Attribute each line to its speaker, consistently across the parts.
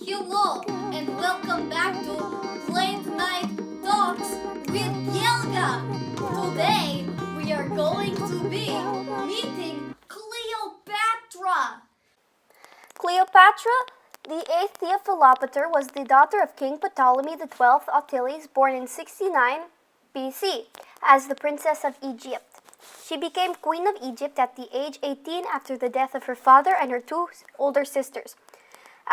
Speaker 1: Hello and welcome back to Late Night Talks with Yelga. Today we are going to be meeting Cleopatra.
Speaker 2: Cleopatra, the eighth Cleopatra, was the daughter of King Ptolemy XII Attila, born in 69 BC as the Princess of Egypt. She became Queen of Egypt at the age 18 after the death of her father and her two older sisters.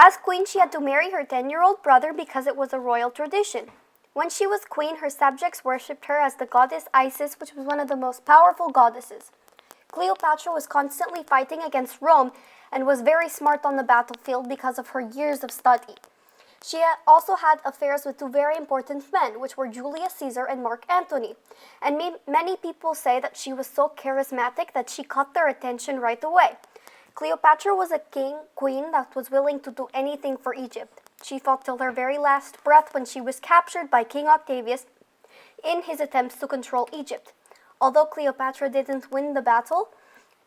Speaker 2: As queen, she had to marry her 10-year-old brother because it was a royal tradition. When she was queen, her subjects worshipped her as the goddess Isis, which was one of the most powerful goddesses. Cleopatra was constantly fighting against Rome and was very smart on the battlefield because of her years of study. She also had affairs with two very important men, which were Julius Caesar and Mark Antony. And many people say that she was so charismatic that she caught their attention right away. Cleopatra was a queen that was willing to do anything for Egypt. She fought till her very last breath when she was captured by King Octavius in his attempts to control Egypt. Although Cleopatra didn't win the battle,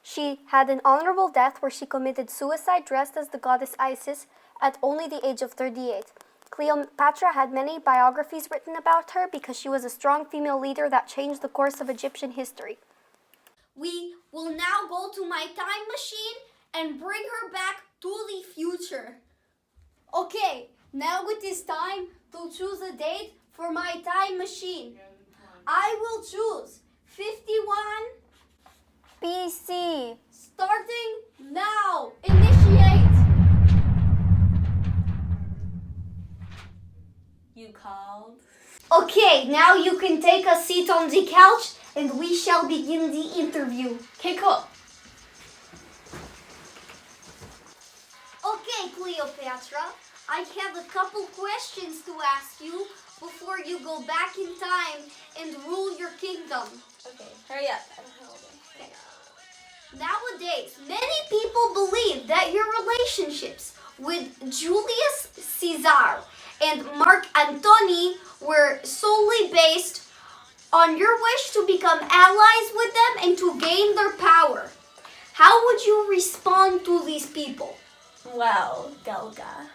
Speaker 2: she had an honorable death where she committed suicide dressed as the goddess Isis at only the age of 38. Cleopatra had many biographies written about her because she was a strong female leader that changed the course of Egyptian history.
Speaker 1: We will now go to my time machine and bring her back to the future. Okay, now it is time to choose a date for my time machine. I will choose 51
Speaker 2: BC.
Speaker 1: starting now. Initiate.
Speaker 3: You called?
Speaker 1: Okay, now you can take a seat on the couch and we shall begin the interview.
Speaker 3: Okay, cool.
Speaker 1: Okay, Cleopatra, I have a couple questions to ask you before you go back in time and rule your kingdom.
Speaker 3: Okay, hurry up. I don't have all day.
Speaker 1: Okay. Nowadays, many people believe that your relationships with Julius Caesar and Mark Antony were solely based on your wish to become allies with them and to gain their power. How would you respond to these people?
Speaker 3: Well, Gelga,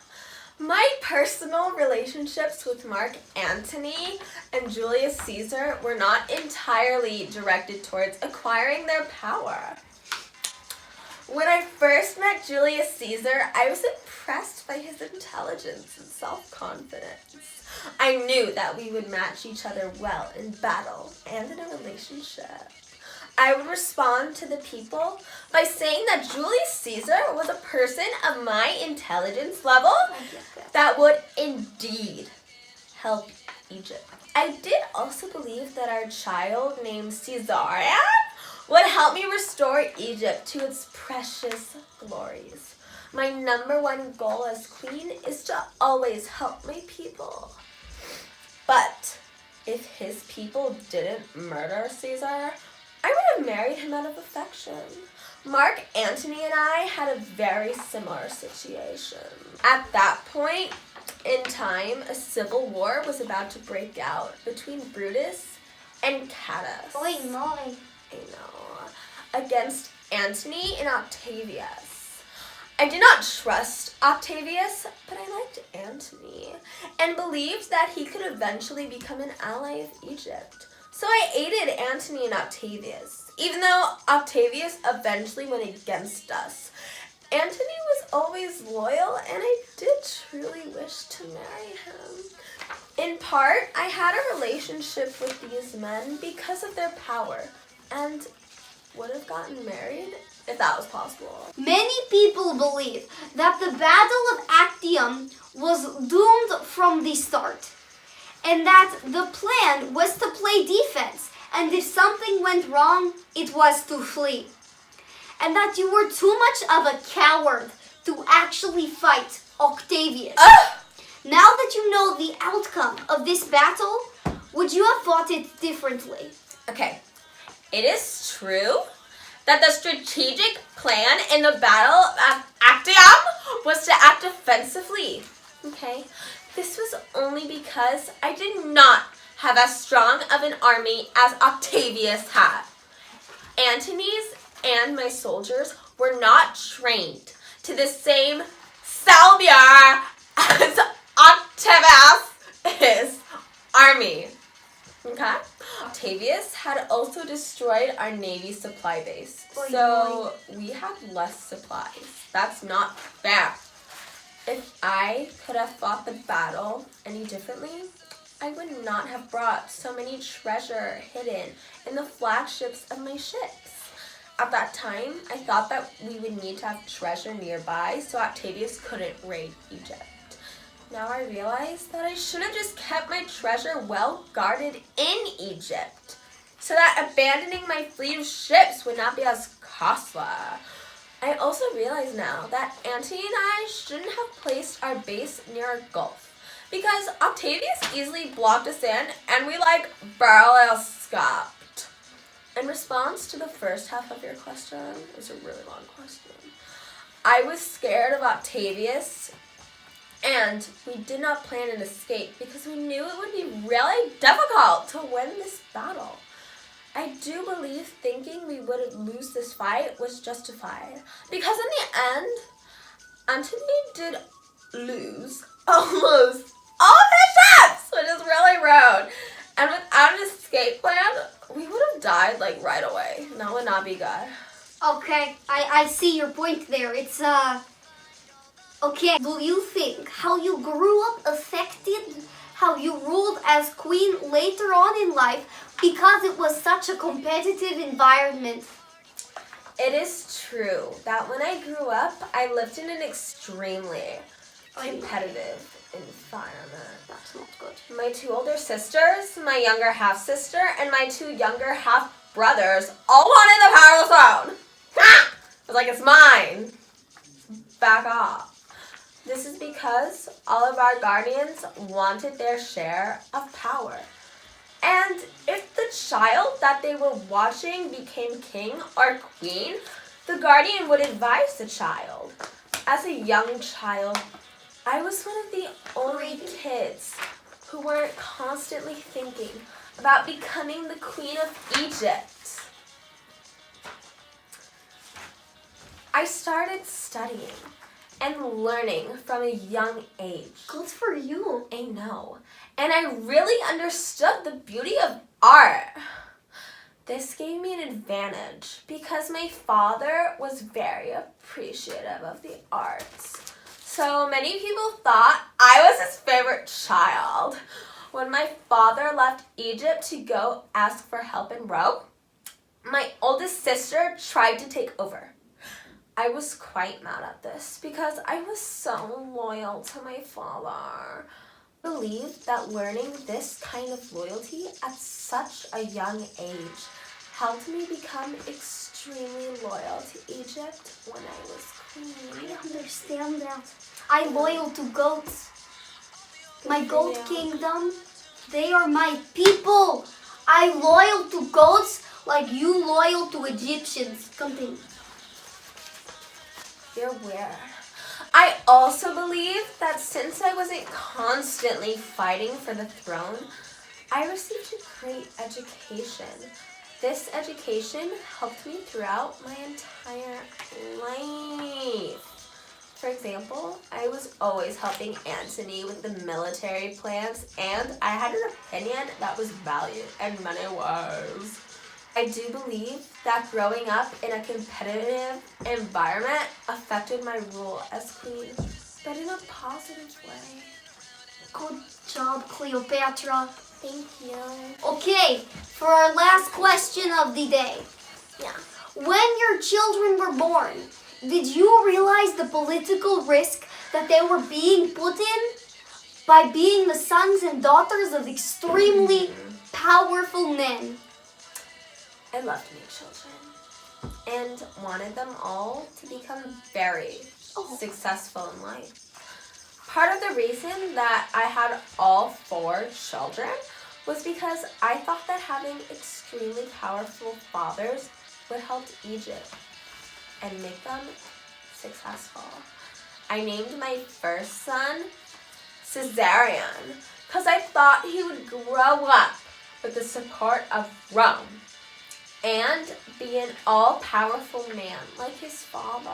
Speaker 3: my personal relationships with Mark Antony and Julius Caesar were not entirely directed towards acquiring their power. When I first met Julius Caesar, I was impressed by his intelligence and self-confidence. I knew that we would match each other well in battle and in a relationship. I would respond to the people by saying that Julius Caesar was a person of my intelligence level that would indeed help Egypt. I did also believe that our child named Caesarion would help me restore Egypt to its precious glories. My number one goal as queen is to always help my people. But if his people didn't murder Caesar, I would have married him out of affection. Mark Antony and I had a very similar situation. At that point in time, a civil war was about to break out between Brutus and Catus.
Speaker 1: Oi, moi.
Speaker 3: I know. Against Antony and Octavius. I did not trust Octavius, but I liked Antony and believed that he could eventually become an ally of Egypt. So I aided Antony and Octavius, even though Octavius eventually went against us. Antony was always loyal, and I did truly wish to marry him. In part, I had a relationship with these men because of their power, and would have gotten married if that was possible.
Speaker 1: Many people believe that the Battle of Actium was doomed from the start, and that the plan was to play defense, and if something went wrong, it was to flee. And that you were too much of a coward to actually fight Octavius. Now that you know the outcome of this battle, would you have fought it differently?
Speaker 3: Okay, it is true that the strategic plan in the Battle of Actium was to act offensively. Okay, this was only because I did not have as strong of an army as Octavius had. Antony's and my soldiers were not trained to the same caliber army. Okay? Octavius had also destroyed our Navy supply base, so we had less supplies. That's not fair. If I could have fought the battle any differently, I would not have brought so many treasure hidden in the flagships of my ships. At that time, I thought that we would need to have treasure nearby so Octavius couldn't raid Egypt. Now I realize that I should have just kept my treasure well guarded in Egypt so that abandoning my fleet of ships would not be as costly. I also realize now that Antony and I shouldn't have placed our base near a gulf because Octavius easily blocked us in and we barely escaped. In response to the first half of your question, it's a really long question. I was scared of Octavius and we did not plan an escape because we knew it would be really difficult to win this battle. I do believe thinking we would lose this fight was justified because in the end, Antony did lose almost all his ships, which is really rude. And without an escape plan, we would have died right away. That would not be good.
Speaker 1: Okay, I see your point there. It's okay. Do you think how you grew up affected how you ruled as queen later on in life because it was such a competitive environment?
Speaker 3: It is true that when I grew up, I lived in an extremely competitive environment.
Speaker 1: That's not good.
Speaker 3: My 2 older sisters, my younger half-sister, and my 2 younger half-brothers all wanted the power of the throne. Ha! I was like, it's mine. Back off. This is because all of our guardians wanted their share of power. And if the child that they were watching became king or queen, the guardian would advise the child. As a young child, I was one of the only kids who weren't constantly thinking about becoming the queen of Egypt. I started studying and learning from a young age.
Speaker 1: Good for you.
Speaker 3: I know. And I really understood the beauty of art. This gave me an advantage because my father was very appreciative of the arts. So many people thought I was his favorite child. When my father left Egypt to go ask for help in Rome, my oldest sister tried to take over. I was quite mad at this because I was so loyal to my father. I believe that learning this kind of loyalty at such a young age helped me become extremely loyal to Egypt when I was queen.
Speaker 1: I understand that. I'm loyal to goats. My goat kingdom, they are my people. I'm loyal to goats like you loyal to Egyptians. Continue.
Speaker 3: You're weird. I also believe that since I wasn't constantly fighting for the throne, I received a great education. This education helped me throughout my entire life. For example, I was always helping Antony with the military plans, and I had an opinion that was valued in many ways. I do believe that growing up in a competitive environment affected my role as queen, but in a positive way.
Speaker 1: Good job, Cleopatra.
Speaker 3: Thank you.
Speaker 1: Okay, for our last question of the day.
Speaker 3: Yeah.
Speaker 1: When your children were born, did you realize the political risk that they were being put in by being the sons and daughters of extremely powerful men?
Speaker 3: I loved my children and wanted them all to become very successful in life. Part of the reason that I had all 4 children was because I thought that having extremely powerful fathers would help Egypt and make them successful. I named my first son Caesarion because I thought he would grow up with the support of Rome and be an all-powerful man like his father.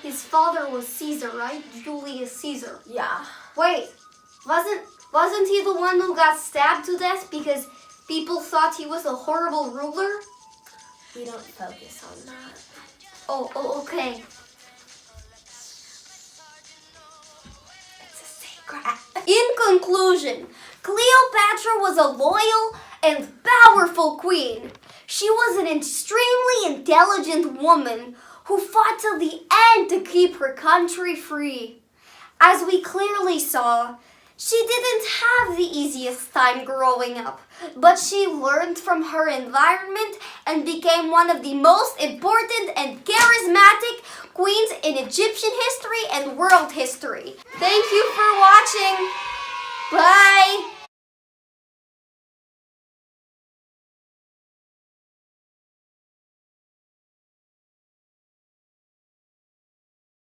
Speaker 1: His father was Caesar, right? Julius Caesar.
Speaker 3: Yeah.
Speaker 1: Wait, wasn't Wasn't he the one who got stabbed to death because people thought he was a horrible ruler?
Speaker 3: We don't focus on that.
Speaker 1: Oh, okay.
Speaker 3: It's a secret.
Speaker 1: In conclusion, Cleopatra was a loyal and powerful queen. She was an extremely intelligent woman who fought till the end to keep her country free. As we clearly saw, she didn't have the easiest time growing up, but she learned from her environment and became one of the most important and charismatic queens in Egyptian history and world history. Thank you for watching. Bye.